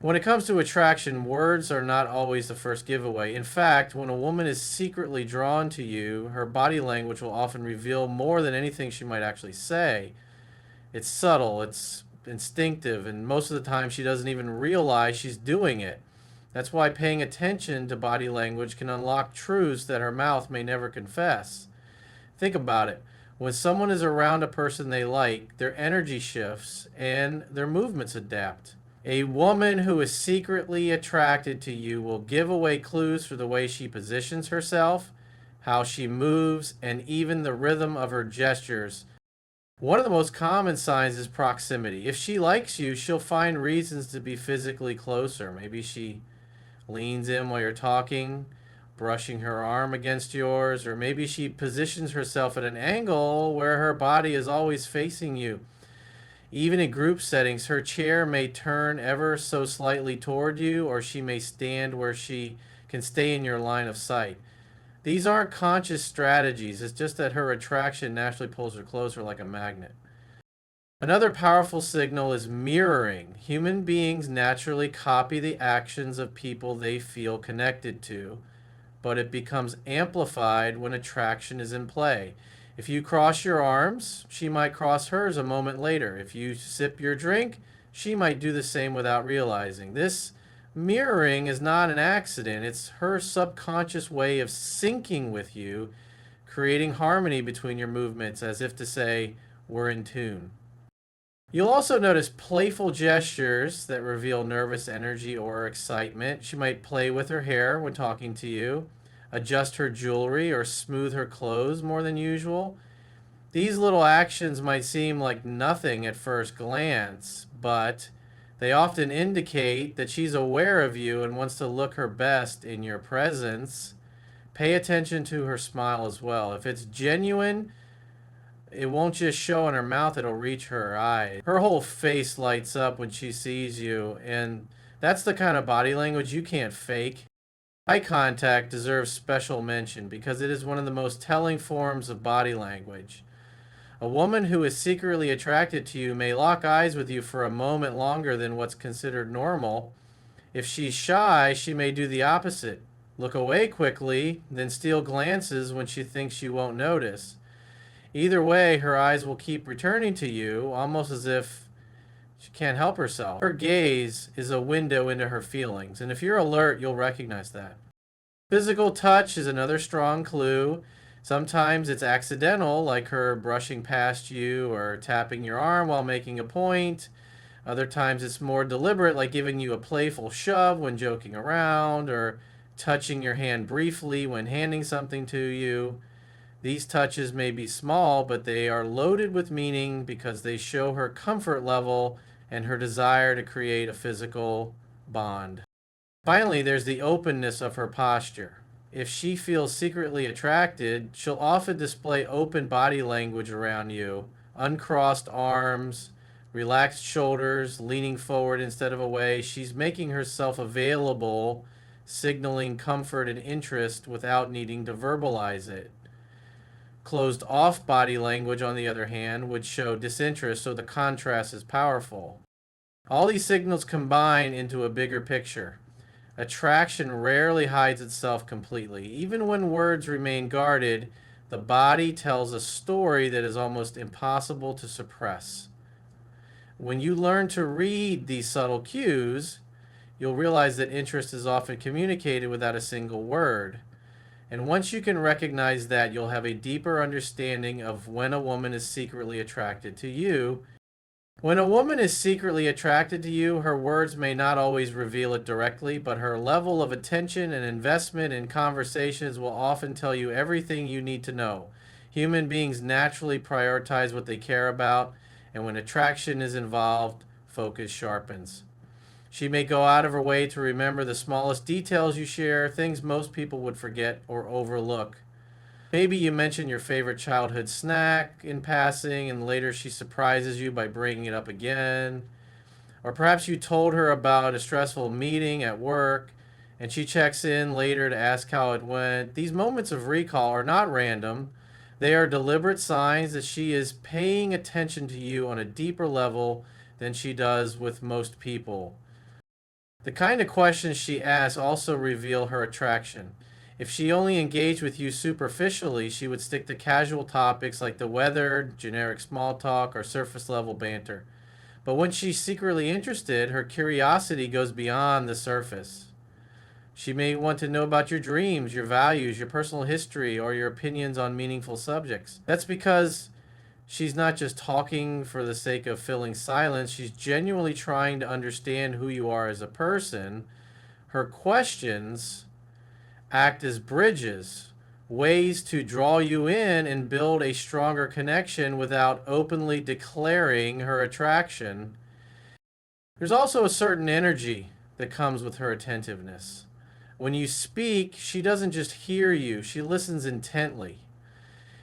When it comes to attraction, words are not always the first giveaway. In fact, when a woman is secretly drawn to you, her body language will often reveal more than anything she might actually say. It's subtle, it's instinctive, and most of the time she doesn't even realize she's doing it. That's why paying attention to body language can unlock truths that her mouth may never confess. Think about it. When someone is around a person they like, their energy shifts and their movements adapt. A woman who is secretly attracted to you will give away clues for the way she positions herself, how she moves, and even the rhythm of her gestures. One of the most common signs is proximity. If she likes you, she'll find reasons to be physically closer. Maybe she leans in while you're talking, brushing her arm against yours, or maybe she positions herself at an angle where her body is always facing you. Even in group settings, her chair may turn ever so slightly toward you, or she may stand where she can stay in your line of sight. These aren't conscious strategies, it's just that her attraction naturally pulls her closer like a magnet. Another powerful signal is mirroring. Human beings naturally copy the actions of people they feel connected to, but it becomes amplified when attraction is in play. If you cross your arms, she might cross hers a moment later. If you sip your drink, she might do the same without realizing. This mirroring is not an accident, it's her subconscious way of syncing with you, creating harmony between your movements, as if to say, we're in tune. You'll also notice playful gestures that reveal nervous energy or excitement. She might play with her hair when talking to you, adjust her jewelry, or smooth her clothes more than usual. These little actions might seem like nothing at first glance, but they often indicate that she's aware of you and wants to look her best in your presence. Pay attention to her smile as well. If it's genuine, it won't just show in her mouth, it'll reach her eyes. Her whole face lights up when she sees you, and that's the kind of body language you can't fake. Eye contact deserves special mention because it is one of the most telling forms of body language. A woman who is secretly attracted to you may lock eyes with you for a moment longer than what's considered normal. If she's shy, she may do the opposite. Look away quickly, then steal glances when she thinks you won't notice. Either way, her eyes will keep returning to you, almost as if she can't help herself. Her gaze is a window into her feelings, and if you're alert, you'll recognize that. Physical touch is another strong clue. Sometimes it's accidental, like her brushing past you or tapping your arm while making a point. Other times it's more deliberate, like giving you a playful shove when joking around or touching your hand briefly when handing something to you. These touches may be small, but they are loaded with meaning because they show her comfort level and her desire to create a physical bond. Finally, there's the openness of her posture. If she feels secretly attracted, she'll often display open body language around you, uncrossed arms, relaxed shoulders, leaning forward instead of away. She's making herself available, signaling comfort and interest without needing to verbalize it. Closed off body language, on the other hand, would show disinterest, so the contrast is powerful. All these signals combine into a bigger picture. Attraction rarely hides itself completely. Even when words remain guarded, the body tells a story that is almost impossible to suppress. When you learn to read these subtle cues, you'll realize that interest is often communicated without a single word. And once you can recognize that, you'll have a deeper understanding of when a woman is secretly attracted to you. When a woman is secretly attracted to you, her words may not always reveal it directly, but her level of attention and investment in conversations will often tell you everything you need to know. Human beings naturally prioritize what they care about, and when attraction is involved, focus sharpens. She may go out of her way to remember the smallest details you share, things most people would forget or overlook. Maybe you mention your favorite childhood snack in passing, and later she surprises you by bringing it up again. Or perhaps you told her about a stressful meeting at work, and she checks in later to ask how it went. These moments of recall are not random. They are deliberate signs that she is paying attention to you on a deeper level than she does with most people. The kind of questions she asks also reveal her attraction. If she only engaged with you superficially, she would stick to casual topics like the weather, generic small talk, or surface level banter. But when she's secretly interested, her curiosity goes beyond the surface. She may want to know about your dreams, your values, your personal history, or your opinions on meaningful subjects. That's because she's not just talking for the sake of filling silence, she's genuinely trying to understand who you are as a person. Her questions act as bridges, ways to draw you in and build a stronger connection without openly declaring her attraction. There's also a certain energy that comes with her attentiveness. When you speak, she doesn't just hear you, she listens intently.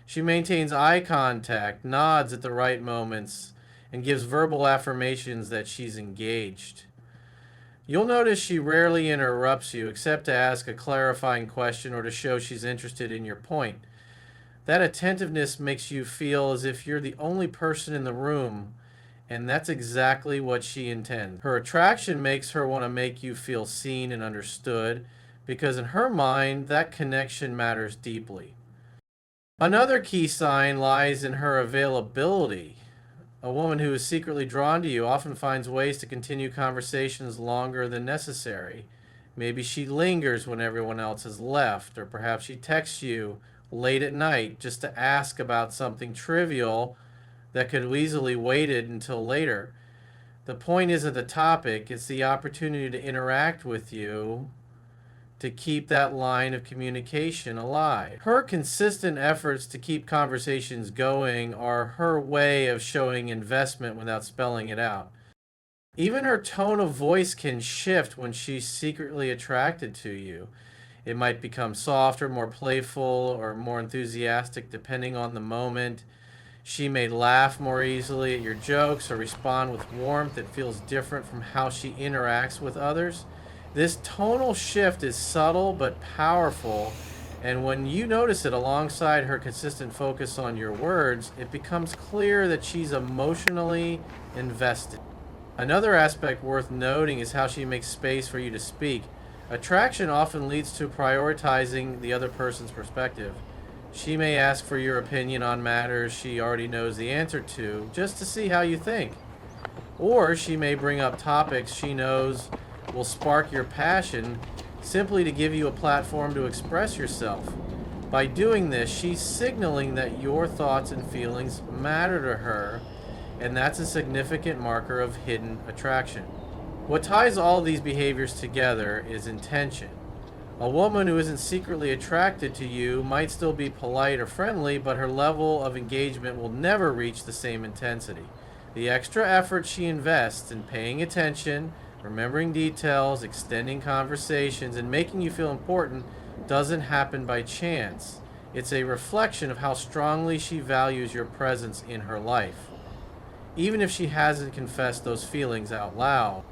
She maintains eye contact, nods at the right moments, and gives verbal affirmations that she's engaged. You'll notice she rarely interrupts you except to ask a clarifying question or to show she's interested in your point. That attentiveness makes you feel as if you're the only person in the room, and that's exactly what she intends. Her attraction makes her want to make you feel seen and understood because in her mind, that connection matters deeply. Another key sign lies in her availability. A woman who is secretly drawn to you often finds ways to continue conversations longer than necessary. Maybe she lingers when everyone else has left, or perhaps she texts you late at night just to ask about something trivial that could have easily waited until later. The point isn't the topic, it's the opportunity to interact with you to keep that line of communication alive. Her consistent efforts to keep conversations going are her way of showing investment without spelling it out. Even her tone of voice can shift when she's secretly attracted to you. It might become softer, more playful, or more enthusiastic depending on the moment. She may laugh more easily at your jokes or respond with warmth that feels different from how she interacts with others. This tonal shift is subtle but powerful, and when you notice it alongside her consistent focus on your words, it becomes clear that she's emotionally invested. Another aspect worth noting is how she makes space for you to speak. Attraction often leads to prioritizing the other person's perspective. She may ask for your opinion on matters she already knows the answer to, just to see how you think. Or she may bring up topics she knows will spark your passion simply to give you a platform to express yourself. By doing this, she's signaling that your thoughts and feelings matter to her, and that's a significant marker of hidden attraction. What ties all these behaviors together is intention. A woman who isn't secretly attracted to you might still be polite or friendly, but her level of engagement will never reach the same intensity. The extra effort she invests in paying attention, remembering details, extending conversations, and making you feel important doesn't happen by chance. It's a reflection of how strongly she values your presence in her life, even if she hasn't confessed those feelings out loud.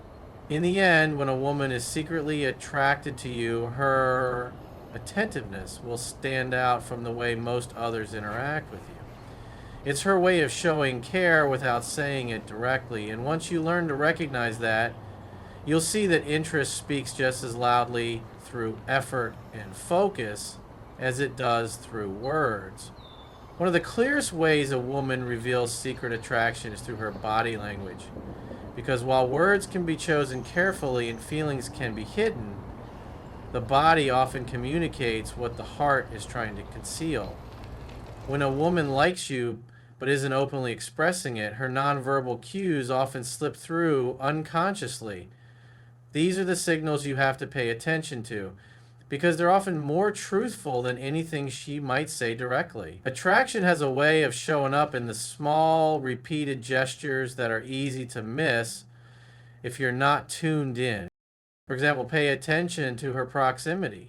In the end, when a woman is secretly attracted to you, her attentiveness will stand out from the way most others interact with you. It's her way of showing care without saying it directly, and once you learn to recognize that, you'll see that interest speaks just as loudly through effort and focus as it does through words. One of the clearest ways a woman reveals secret attraction is through her body language. Because while words can be chosen carefully and feelings can be hidden, the body often communicates what the heart is trying to conceal. When a woman likes you but isn't openly expressing it, her nonverbal cues often slip through unconsciously. These are the signals you have to pay attention to, because they're often more truthful than anything she might say directly. Attraction has a way of showing up in the small, repeated gestures that are easy to miss if you're not tuned in. For example, pay attention to her proximity.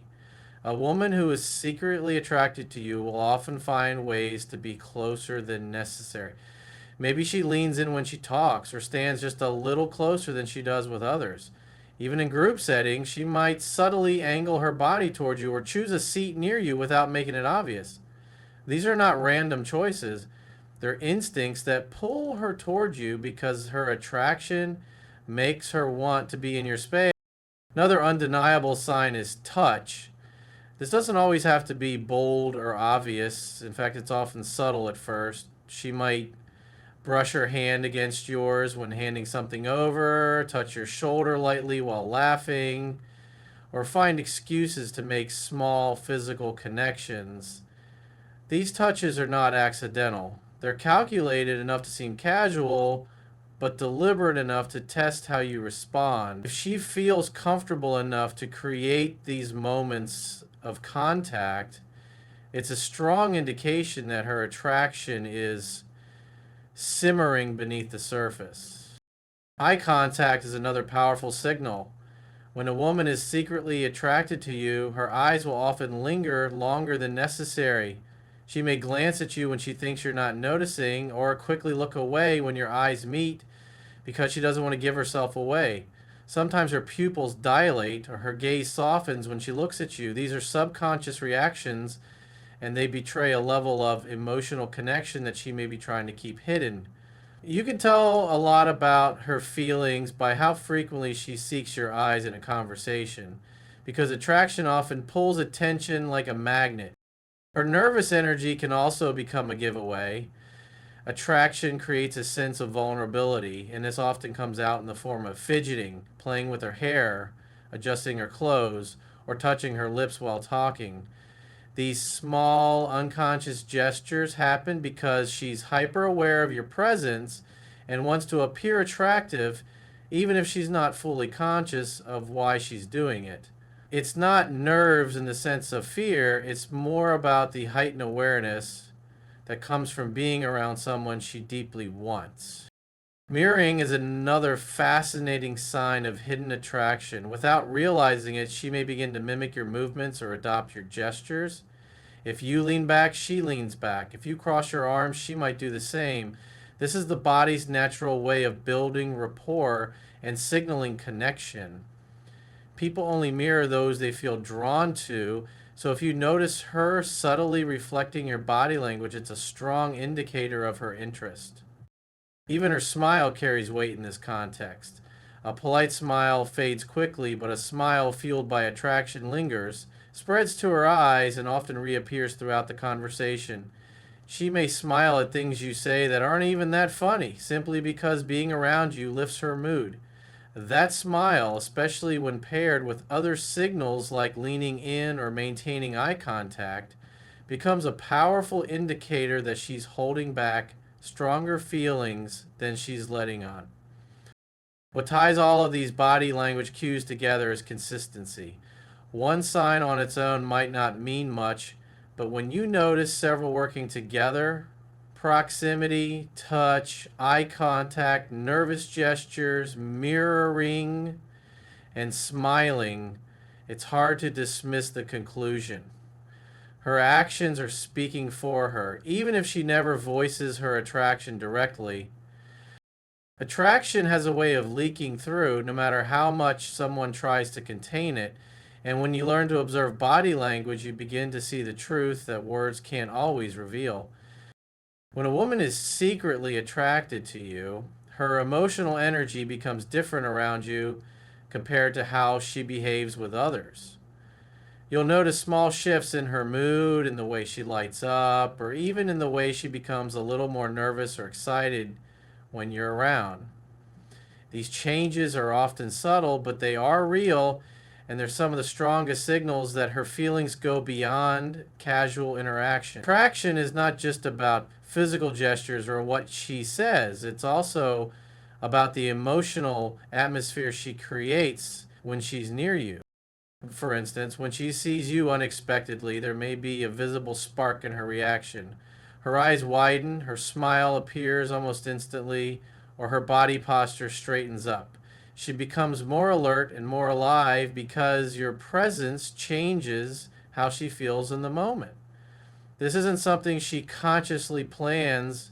A woman who is secretly attracted to you will often find ways to be closer than necessary. Maybe she leans in when she talks or stands just a little closer than she does with others. Even in group settings, she might subtly angle her body towards you or choose a seat near you without making it obvious. These are not random choices. They're instincts that pull her towards you because her attraction makes her want to be in your space. Another undeniable sign is touch. This doesn't always have to be bold or obvious. In fact, it's often subtle at first. She might brush her hand against yours when handing something over, touch your shoulder lightly while laughing, or find excuses to make small physical connections. These touches are not accidental. They're calculated enough to seem casual, but deliberate enough to test how you respond. If she feels comfortable enough to create these moments of contact, it's a strong indication that her attraction is simmering beneath the surface. Eye contact is another powerful signal. When a woman is secretly attracted to you, her eyes will often linger longer than necessary. She may glance at you when she thinks you're not noticing, or quickly look away when your eyes meet because she doesn't want to give herself away. Sometimes her pupils dilate or her gaze softens when she looks at you. These are subconscious reactions, and they betray a level of emotional connection that she may be trying to keep hidden. You can tell a lot about her feelings by how frequently she seeks your eyes in a conversation, because attraction often pulls attention like a magnet. Her nervous energy can also become a giveaway. Attraction creates a sense of vulnerability, and this often comes out in the form of fidgeting, playing with her hair, adjusting her clothes, or touching her lips while talking. These small, unconscious gestures happen because she's hyper aware of your presence and wants to appear attractive, even if she's not fully conscious of why she's doing it. It's not nerves in the sense of fear, it's more about the heightened awareness that comes from being around someone she deeply wants. Mirroring is another fascinating sign of hidden attraction. Without realizing it, she may begin to mimic your movements or adopt your gestures. If you lean back, she leans back. If you cross your arms, she might do the same. This is the body's natural way of building rapport and signaling connection. People only mirror those they feel drawn to, so if you notice her subtly reflecting your body language, it's a strong indicator of her interest. Even her smile carries weight in this context. A polite smile fades quickly, but a smile fueled by attraction lingers, spreads to her eyes, and often reappears throughout the conversation. She may smile at things you say that aren't even that funny, simply because being around you lifts her mood. That smile, especially when paired with other signals like leaning in or maintaining eye contact, becomes a powerful indicator that she's holding back stronger feelings than she's letting on. What ties all of these body language cues together is consistency. One sign on its own might not mean much, but when you notice several working together, proximity, touch, eye contact, nervous gestures, mirroring, and smiling, it's hard to dismiss the conclusion. Her actions are speaking for her, even if she never voices her attraction directly. Attraction has a way of leaking through no matter how much someone tries to contain it. And when you learn to observe body language, you begin to see the truth that words can't always reveal. When a woman is secretly attracted to you, her emotional energy becomes different around you compared to how she behaves with others. You'll notice small shifts in her mood, in the way she lights up, or even in the way she becomes a little more nervous or excited when you're around. These changes are often subtle, but they are real, and they're some of the strongest signals that her feelings go beyond casual interaction. Attraction is not just about physical gestures or what she says, it's also about the emotional atmosphere she creates when she's near you. For instance, when she sees you unexpectedly, there may be a visible spark in her reaction. Her eyes widen, her smile appears almost instantly, or her body posture straightens up. She becomes more alert and more alive because your presence changes how she feels in the moment. This isn't something she consciously plans.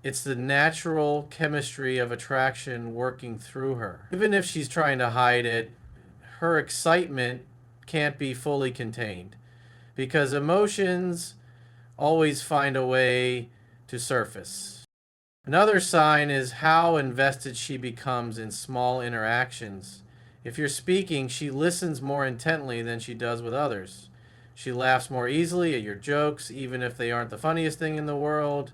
It's the natural chemistry of attraction working through her. Even if she's trying to hide it, her excitement can't be fully contained because emotions always find a way to surface. Another sign is how invested she becomes in small interactions. If you're speaking, she listens more intently than she does with others. She laughs more easily at your jokes, even if they aren't the funniest thing in the world.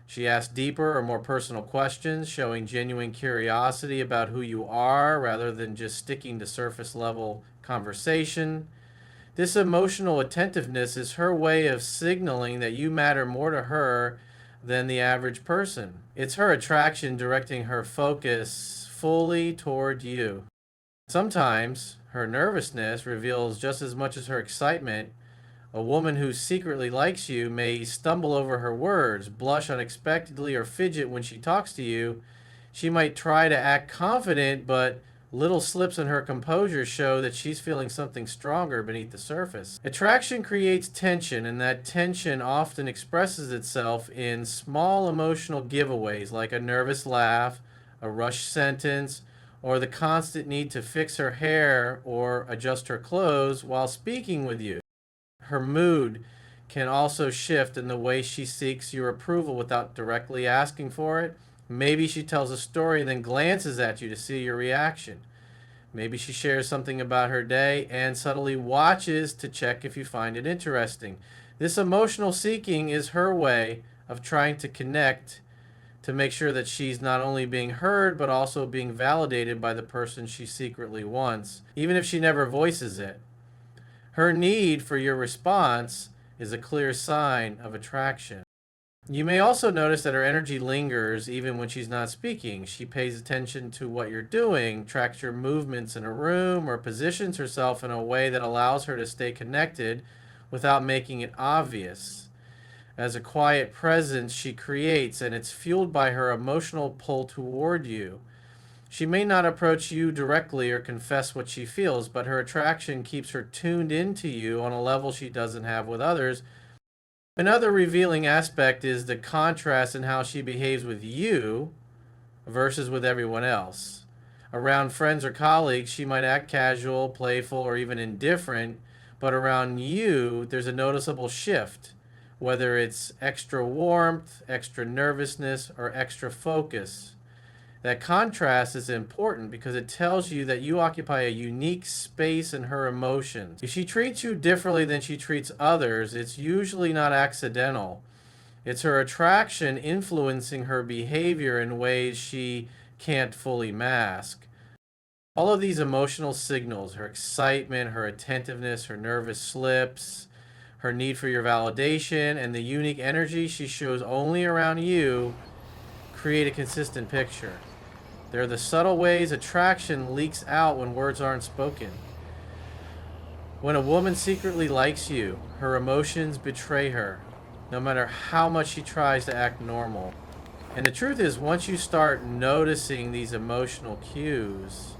She asks deeper or more personal questions, showing genuine curiosity about who you are rather than just sticking to surface level conversation. This emotional attentiveness is her way of signaling that you matter more to her than the average person. It's her attraction directing her focus fully toward you. Sometimes her nervousness reveals just as much as her excitement. A woman who secretly likes you may stumble over her words, blush unexpectedly, or fidget when she talks to you. She might try to act confident, but little slips in her composure show that she's feeling something stronger beneath the surface. Attraction creates tension, and that tension often expresses itself in small emotional giveaways like a nervous laugh, a rushed sentence, or the constant need to fix her hair or adjust her clothes while speaking with you. Her mood can also shift in the way she seeks your approval without directly asking for it. Maybe she tells a story and then glances at you to see your reaction. Maybe she shares something about her day and subtly watches to check if you find it interesting. This emotional seeking is her way of trying to connect, to make sure that she's not only being heard but also being validated by the person she secretly wants, even if she never voices it. Her need for your response is a clear sign of attraction. You may also notice that her energy lingers even when she's not speaking. She pays attention to what you're doing, tracks your movements in a room, or positions herself in a way that allows her to stay connected without making it obvious. As a quiet presence she creates, and it's fueled by her emotional pull toward you. She may not approach you directly or confess what she feels, but her attraction keeps her tuned into you on a level she doesn't have with others. Another revealing aspect is the contrast in how she behaves with you versus with everyone else. Around friends or colleagues, she might act casual, playful, or even indifferent, but around you, there's a noticeable shift, whether it's extra warmth, extra nervousness, or extra focus. That contrast is important because it tells you that you occupy a unique space in her emotions. If she treats you differently than she treats others, it's usually not accidental. It's her attraction influencing her behavior in ways she can't fully mask. All of these emotional signals, her excitement, her attentiveness, her nervous slips, her need for your validation, and the unique energy she shows only around you, create a consistent picture. They're the subtle ways attraction leaks out when words aren't spoken. When a woman secretly likes you, her emotions betray her, no matter how much she tries to act normal. And the truth is, once you start noticing these emotional cues,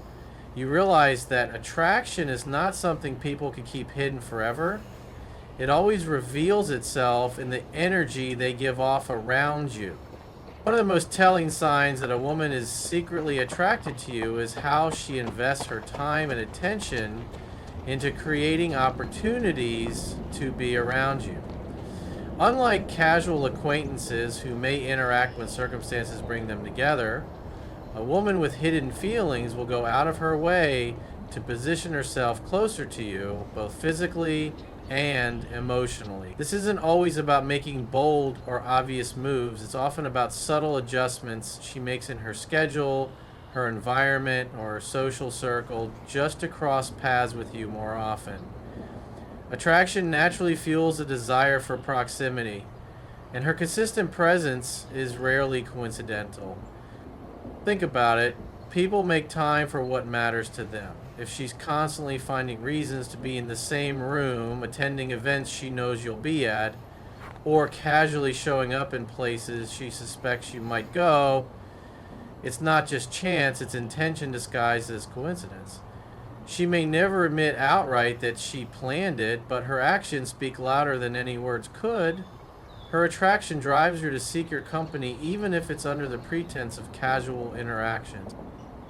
you realize that attraction is not something people can keep hidden forever. It always reveals itself in the energy they give off around you. One of the most telling signs that a woman is secretly attracted to you is how she invests her time and attention into creating opportunities to be around you. Unlike casual acquaintances who may interact when circumstances bring them together, a woman with hidden feelings will go out of her way to position herself closer to you, both physically and emotionally. This isn't always about making bold or obvious moves. It's often about subtle adjustments she makes in her schedule, her environment, or her social circle just to cross paths with you more often. Attraction naturally fuels a desire for proximity, and her consistent presence is rarely coincidental. Think about it. People make time for what matters to them. If she's constantly finding reasons to be in the same room, attending events she knows you'll be at, or casually showing up in places she suspects you might go, it's not just chance, it's intention disguised as coincidence. She may never admit outright that she planned it, but her actions speak louder than any words could. Her attraction drives her to seek your company even if it's under the pretense of casual interactions.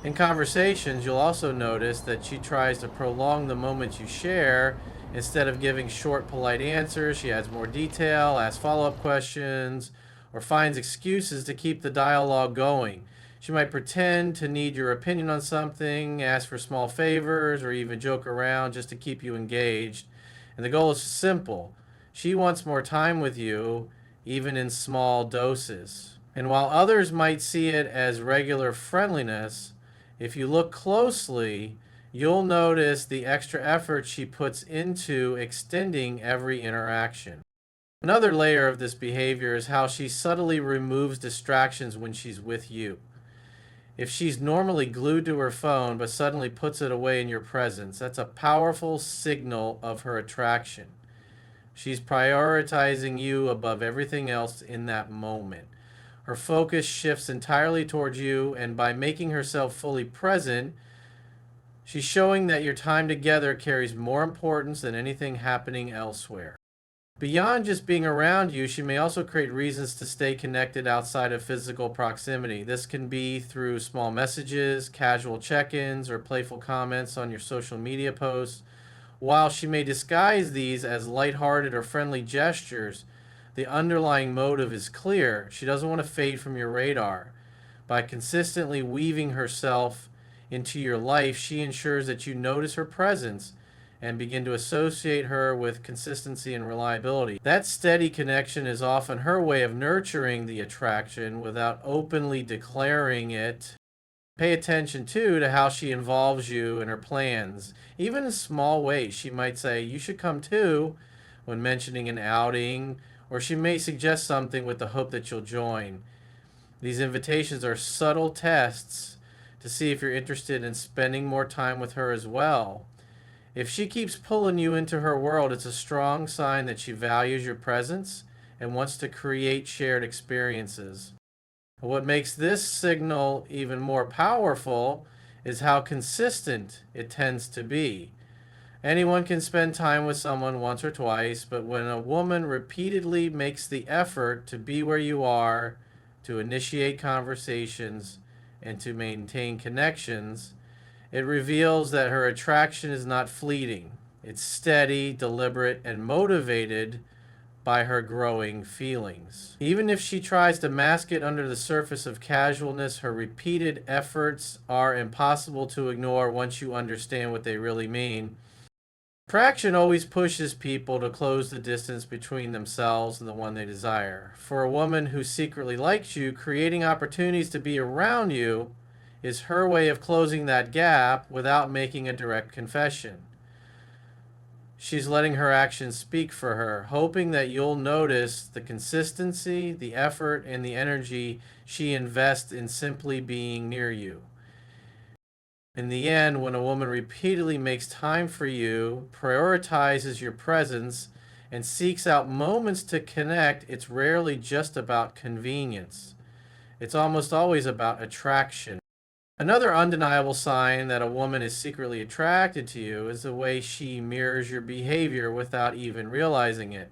In conversations, you'll also notice that she tries to prolong the moments you share. Instead of giving short, polite answers, she adds more detail, asks follow-up questions, or finds excuses to keep the dialogue going. She might pretend to need your opinion on something, ask for small favors, or even joke around just to keep you engaged. And the goal is simple. She wants more time with you, even in small doses. And while others might see it as regular friendliness, if you look closely, you'll notice the extra effort she puts into extending every interaction. Another layer of this behavior is how she subtly removes distractions when she's with you. If she's normally glued to her phone but suddenly puts it away in your presence, that's a powerful signal of her attraction. She's prioritizing you above everything else in that moment. Her focus shifts entirely towards you, and by making herself fully present, she's showing that your time together carries more importance than anything happening elsewhere. Beyond just being around you, she may also create reasons to stay connected outside of physical proximity. This can be through small messages, casual check-ins, or playful comments on your social media posts. While she may disguise these as lighthearted or friendly gestures, the underlying motive is clear. She doesn't want to fade from your radar. By consistently weaving herself into your life, she ensures that you notice her presence and begin to associate her with consistency and reliability. That steady connection is often her way of nurturing the attraction without openly declaring it. Pay attention too to how she involves you in her plans. Even in small ways, she might say, "You should come too," when mentioning an outing, or she may suggest something with the hope that you'll join. These invitations are subtle tests to see if you're interested in spending more time with her as well. If she keeps pulling you into her world, it's a strong sign that she values your presence and wants to create shared experiences. What makes this signal even more powerful is how consistent it tends to be. Anyone can spend time with someone once or twice, but when a woman repeatedly makes the effort to be where you are, to initiate conversations, and to maintain connections, it reveals that her attraction is not fleeting. It's steady, deliberate, and motivated by her growing feelings. Even if she tries to mask it under the surface of casualness, her repeated efforts are impossible to ignore once you understand what they really mean. Attraction always pushes people to close the distance between themselves and the one they desire. For a woman who secretly likes you, creating opportunities to be around you is her way of closing that gap without making a direct confession. She's letting her actions speak for her, hoping that you'll notice the consistency, the effort, and the energy she invests in simply being near you. In the end, when a woman repeatedly makes time for you, prioritizes your presence, and seeks out moments to connect, it's rarely just about convenience. It's almost always about attraction. Another undeniable sign that a woman is secretly attracted to you is the way she mirrors your behavior without even realizing it.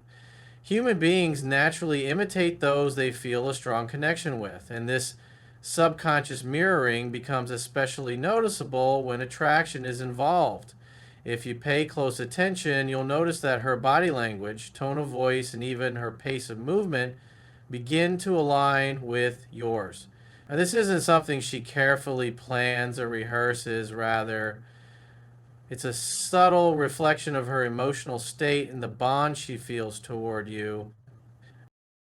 Human beings naturally imitate those they feel a strong connection with, and this subconscious mirroring becomes especially noticeable when attraction is involved. If you pay close attention, you'll notice that her body language, tone of voice, and even her pace of movement begin to align with yours. Now, this isn't something she carefully plans or rehearses, rather, it's a subtle reflection of her emotional state and the bond she feels toward you.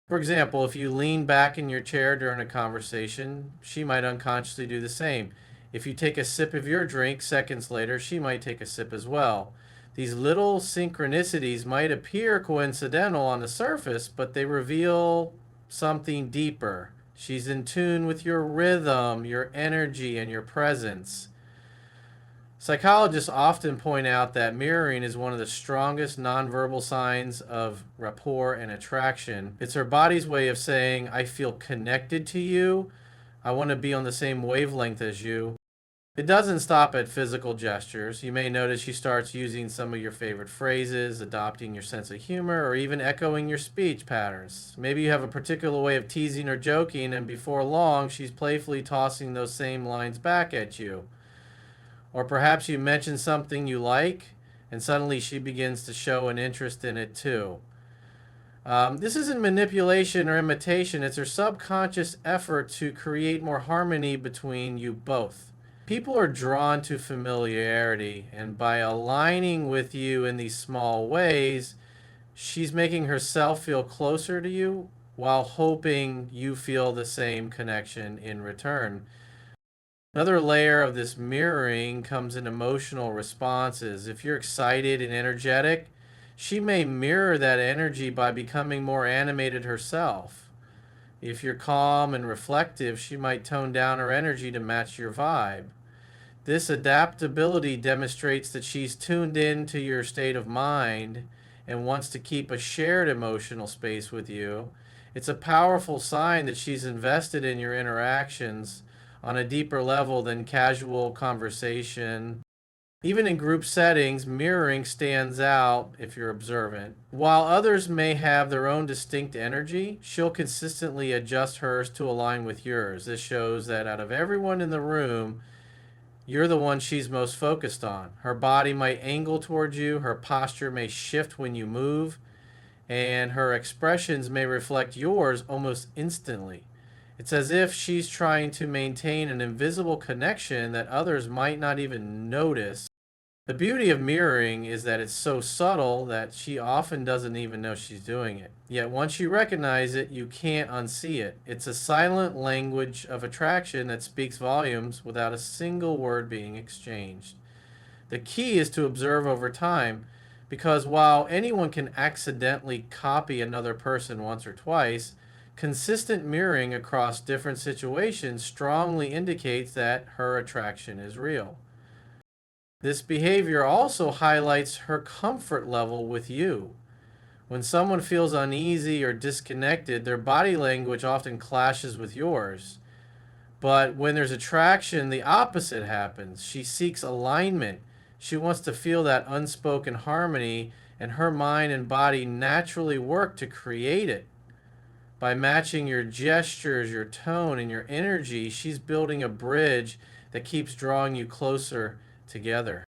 For example, if you lean back in your chair during a conversation, she might unconsciously do the same. If you take a sip of your drink, seconds later, she might take a sip as well. These little synchronicities might appear coincidental on the surface, but they reveal something deeper. She's in tune with your rhythm, your energy, and your presence. Psychologists often point out that mirroring is one of the strongest nonverbal signs of rapport and attraction. It's her body's way of saying, "I feel connected to you. I want to be on the same wavelength as you." It doesn't stop at physical gestures. You may notice she starts using some of your favorite phrases, adopting your sense of humor, or even echoing your speech patterns. Maybe you have a particular way of teasing or joking, and before long, she's playfully tossing those same lines back at you. Or perhaps you mention something you like, and suddenly she begins to show an interest in it too. This isn't manipulation or imitation, it's her subconscious effort to create more harmony between you both. People are drawn to familiarity, and by aligning with you in these small ways, she's making herself feel closer to you while hoping you feel the same connection in return. Another layer of this mirroring comes in emotional responses. If you're excited and energetic, she may mirror that energy by becoming more animated herself. If you're calm and reflective, she might tone down her energy to match your vibe. This adaptability demonstrates that she's tuned in to your state of mind and wants to keep a shared emotional space with you. It's a powerful sign that she's invested in your interactions on a deeper level than casual conversation. Even in group settings, mirroring stands out if you're observant. While others may have their own distinct energy, she'll consistently adjust hers to align with yours. This shows that out of everyone in the room, you're the one she's most focused on. Her body might angle towards you, her posture may shift when you move, and her expressions may reflect yours almost instantly. It's as if she's trying to maintain an invisible connection that others might not even notice. The beauty of mirroring is that it's so subtle that she often doesn't even know she's doing it. Yet once you recognize it, you can't unsee it. It's a silent language of attraction that speaks volumes without a single word being exchanged. The key is to observe over time, because while anyone can accidentally copy another person once or twice, consistent mirroring across different situations strongly indicates that her attraction is real. This behavior also highlights her comfort level with you. When someone feels uneasy or disconnected, their body language often clashes with yours. But when there's attraction, the opposite happens. She seeks alignment. She wants to feel that unspoken harmony, and her mind and body naturally work to create it. By matching your gestures, your tone, and your energy, she's building a bridge that keeps drawing you closer together.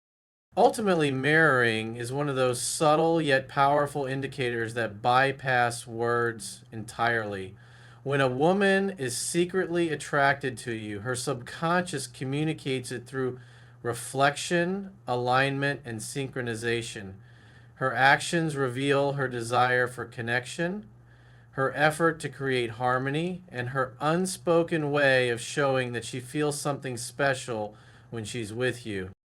Ultimately, mirroring is one of those subtle yet powerful indicators that bypass words entirely. When a woman is secretly attracted to you, her subconscious communicates it through reflection, alignment, and synchronization. Her actions reveal her desire for connection, her effort to create harmony, and her unspoken way of showing that she feels something special when she's with you.